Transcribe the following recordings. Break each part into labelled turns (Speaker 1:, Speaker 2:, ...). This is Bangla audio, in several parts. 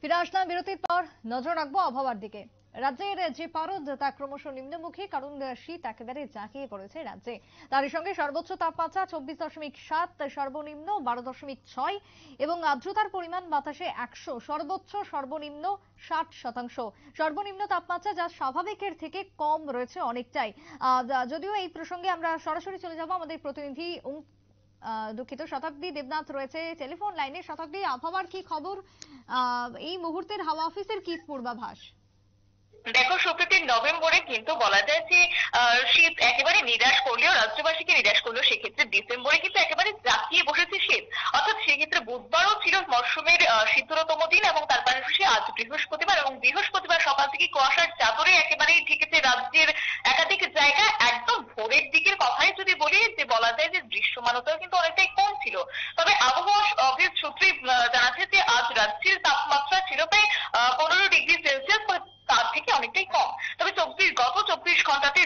Speaker 1: ফিরে আসলাম বিরতির পর। নজর রাখবো আবহাওয়ার দিকে। রাজ্যের যে পারদ তা ক্রমশ নিম্নমুখী, কারণ শীত একেবারে জাঁকিয়ে পড়েছে রাজ্যে। তারই সঙ্গে সর্বোচ্চ তাপমাত্রা 24.7, সর্বনিম্ন 12.6 এবং আর্দ্রতার পরিমাণ বাতাসে 100, সর্বোচ্চ সর্বনিম্ন 60%। সর্বনিম্ন তাপমাত্রা যা স্বাভাবিকের থেকে কম রয়েছে অনেকটাই। যদিও এই প্রসঙ্গে আমরা সরাসরি চলে যাব আমাদের প্রতিনিধি দুঃখিত শতাব্দী দেবনাথ রয়েছে টেলিফোন লাইনে। শতাব্দী, আবহাওয়ার কি খবর? এই মুহূর্তের হাওয়া অফিসের কি পূর্বাভাস?
Speaker 2: দেখো সুপ্রীতি, নভেম্বরে কিন্তু বলা যায় যে শীত একেবারে নিরাশ করলেও, রাজ্যবাসীকে নিরাশ করলেও, সেক্ষেত্রে ডিসেম্বরে কিন্তু একেবারে জাঁকিয়ে বসেছে শীত। অর্থাৎ সেক্ষেত্রে বুধবারও ছিল মরশুমের শীতলতম দিন, এবং তার পাশাপাশি আজ বৃহস্পতিবার, এবং বৃহস্পতিবার সকাল থেকে কুয়াশার চাদরে একেবারেই ঢেকেছে রাজ্যের একাধিক জায়গা। একদম ভোরের দিকের কথাই যদি বলি, যে বলা যায় যে দৃশ্যমানতাও কিন্তু অনেকটাই কম ছিল। তবে আবহাওয়া অফিস সূত্রে জানাচ্ছে যে আজ রাজ্যের তাপমাত্রা ছিল প্রায় 15 ডিগ্রি সেলসিয়াস, তার থেকে অনেকটাই কম। তবে গত 24 ঘন্টাতে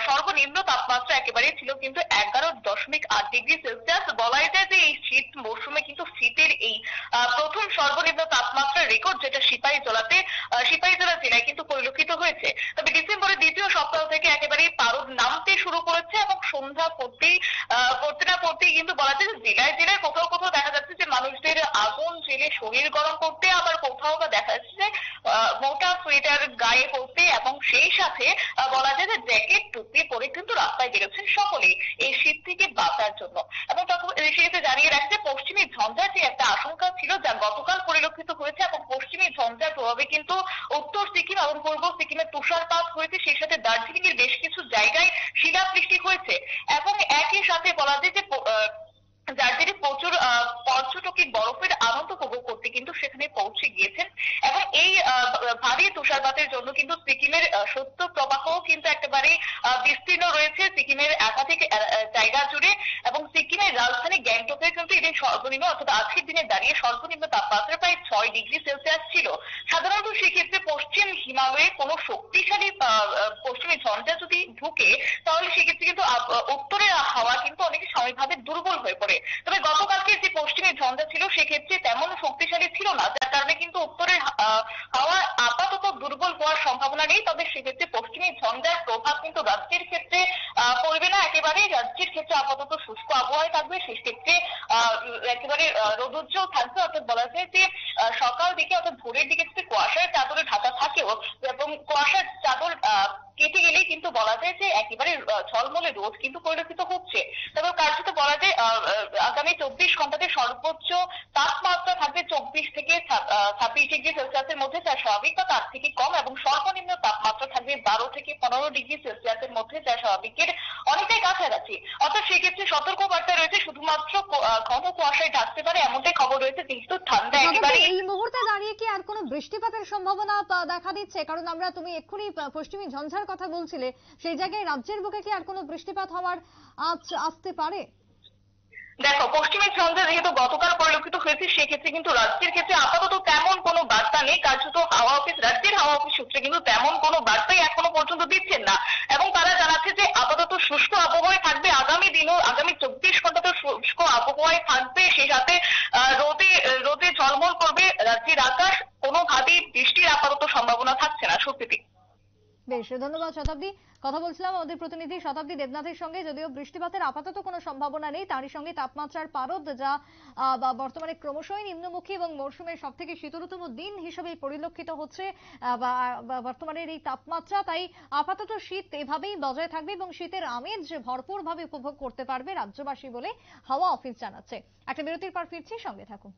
Speaker 2: সর্বনিম্ন তাপমাত্রা একেবারে ছিল কিন্তু 11.8 ডিগ্রি সেলসিয়াস। বলাই যায় যে এই শীত মৌসুমে কিন্তু শীতের এই প্রথম সর্বনিম্ন তাপমাত্রা রেকর্ড, যেটা সিপাহীজলা জেলায় কিন্তু পরিলক্ষিত হয়েছে। তবে ডিসেম্বরের দ্বিতীয় সপ্তাহ থেকে একেবারে পারদ নামতে শুরু করেছে, এবং সন্ধ্যা পড়তে না পড়তেই কিন্তু বলা যায় যে জেলায় জেলায় কোথাও কোথাও দেখা যাচ্ছে যে মানুষদের আগুন জেলে শরীর গরম করতে, আবার কোথাও বা দেখা যাচ্ছে যে মোটা সোয়েটার গায়ে পরতে, এবং সেই সাথে বলা যায় যে জ্যাকেট টুপি পরে কিন্তু রাস্তায় বেরোচ্ছেন সকলেই এই শীত থেকে বাঁচার জন্য। এবং তখন সেক্ষেত্রে জানিয়ে রাখছে পশ্চিমী ঝঞ্ঝার যে একটা আশঙ্কা ছিল, যা গতকাল পরিলক্ষিত হয়েছে, এবং পশ্চিমী ঝঞ্ঝার প্রভাবে কিন্তু উত্তর সিকিম এবং পূর্ব সিকিমে তুষারপাত হয়েছে, সেই সাথে দার্জিলিং এর বেশ কিছু জায়গায় শিলাবৃষ্টি হয়েছে। এবং একই সাথে বলা যায় যে দার্জিলিং প্রচুর পর্যটকের বরফের আনন্দ উপভোগ করতে কিন্তু সেখানে পৌঁছে গিয়েছেন। এবং এই ভারী তুষারপাতের জন্য কিন্তু সিকিমের শৈত্য প্রবাহ কিন্তু একেবারে বিস্তীর্ণ রয়েছে সিকিমের একাধিক জায়গা জুড়ে। এবং সিকিমের রাজধানী গ্যাংটকে কিন্তু এদিন সর্বনিম্ন, অর্থাৎ আজকের দিনে দাঁড়িয়ে সর্বনিম্ন তাপমাত্রা প্রায় 6 ডিগ্রি সেলসিয়াস ছিল। সাধারণত সেক্ষেত্রে পশ্চিম হিমালয়ে কোনো শক্তিশালী পশ্চিমী ঝঞ্ঝা যদি ঢুকে, তাহলে সেক্ষেত্রে কিন্তু উত্তরের হাওয়া কিন্তু অনেক স্বাভাবিকভাবে দুর্বল হয়ে পড়ে। তবে গতকালকে যে পশ্চিমী ঝঞ্ঝা ছিল সেক্ষেত্রে তেমন শক্তিশালী ছিল না, যার কারণে কিন্তু উত্তরের হাওয়া আপাতত দুর্বল হওয়ার সম্ভাবনা নেই। তবে সেক্ষেত্রে পশ্চিমী ঝঞ্ঝার প্রভাব কিন্তু রাজ্যের ক্ষেত্রে পড়বে না একেবারে। রাজ্যের ক্ষেত্রে আপাতত শুষ্ক আবহাওয়ায় থাকবে, সেক্ষেত্রে একেবারে রৌদ্রও থাকবে। অর্থাৎ বলা যায় যে সকাল দিকে, অর্থাৎ ভোরের দিকে যদি কুয়াশার চাদরে ঢাকা থাকেও, এবং কুয়াশার চাদর কেটে গেলেই কিন্তু বলা যায় যে একেবারে ঝলমলে রোদ কিন্তু পরিলক্ষিত হচ্ছে। তবে কার্যত বলা যায় আগামী 24 ঘন্টাতে সর্বোচ্চ তাপমাত্রা থাকবে 24 থেকে 26 ডিগ্রি সেলসিয়াসের মধ্যে, যা স্বাভাবিক বা তার থেকে কম, এবং সর্বনিম্ন তাপমাত্রা থাকবে 12 থেকে 15 ডিগ্রি সেলসিয়াসের মধ্যে, যা স্বাভাবিকের অনেকটাই কাছাকাছি। অর্থাৎ সেক্ষেত্রে সতর্কবার্তা রয়েছে, শুধুমাত্র ঘন কুয়াশায় ঢাকতে পারে এমনটাই খবর রয়েছে, যেহেতু ঠান্ডা একেবারে।
Speaker 1: এই মুহূর্তে দাঁড়িয়ে কি আর কোনো বৃষ্টিপাতের সম্ভাবনা দেখা দিচ্ছে? কারণ তুমি এক্ষুনি পশ্চিমী ঝঞ্ঝার কথা বলছিলে, সেই জায়গায় রাজ্যের বুকে কি আর কোনো বৃষ্টিপাত হওয়ার আসতে পারে?
Speaker 2: দেখো, পশ্চিমী ঝঞ্ঝা যেহেতু গতকাল পরিলক্ষিত হয়েছে, সেক্ষেত্রে কিন্তু রাজ্যের ক্ষেত্রে আপাতত তেমন কোনো বার্তা নেই। কার্যত রাজ্যের হাওয়া অফিস সূত্রে কিন্তু তেমন কোনো বার্তাই এখনো পর্যন্ত দিচ্ছেন না। এবং তারা জানাচ্ছে যে আপাতত শুষ্ক আবহাওয়ায় থাকবে আগামী দিনও, আগামী 24 ঘন্টা তো শুষ্ক আবহাওয়ায় থাকবে। সেই সাথে রোদে রোদে ঝলমল করবে রাজ্যের আকাশ। কোনোভাবেই বৃষ্টির আপাতত সম্ভাবনা থাকছে না সুপ্রীতি।
Speaker 1: বেশ, ধন্যবাদ শতাব্দী। কথা বলছিলাম আমাদের প্রতিনিধি শতাব্দী দেবনাথের সঙ্গে। যদিও বৃষ্টিপাতের আপাতত কোনো সম্ভাবনা নেই, তারই সঙ্গে তাপমাত্রার পারদ যা বর্তমানে ক্রমশই নিম্নমুখী এবং মৌসুমের সব থেকে শীতলতম দিন হিসেবে পরিলক্ষিত হচ্ছে বর্তমানের এই তাপমাত্রা। তাই আপাতত শীত এভাবেই বজায় থাকবে এবং শীতের আমেজ ভরপুরভাবে উপভোগ করতে পারবে রাজ্যবাসী বলে হাওয়া অফিস জানাচ্ছে। একটা বিরতির পর ফিরছি, সঙ্গে থাকুন।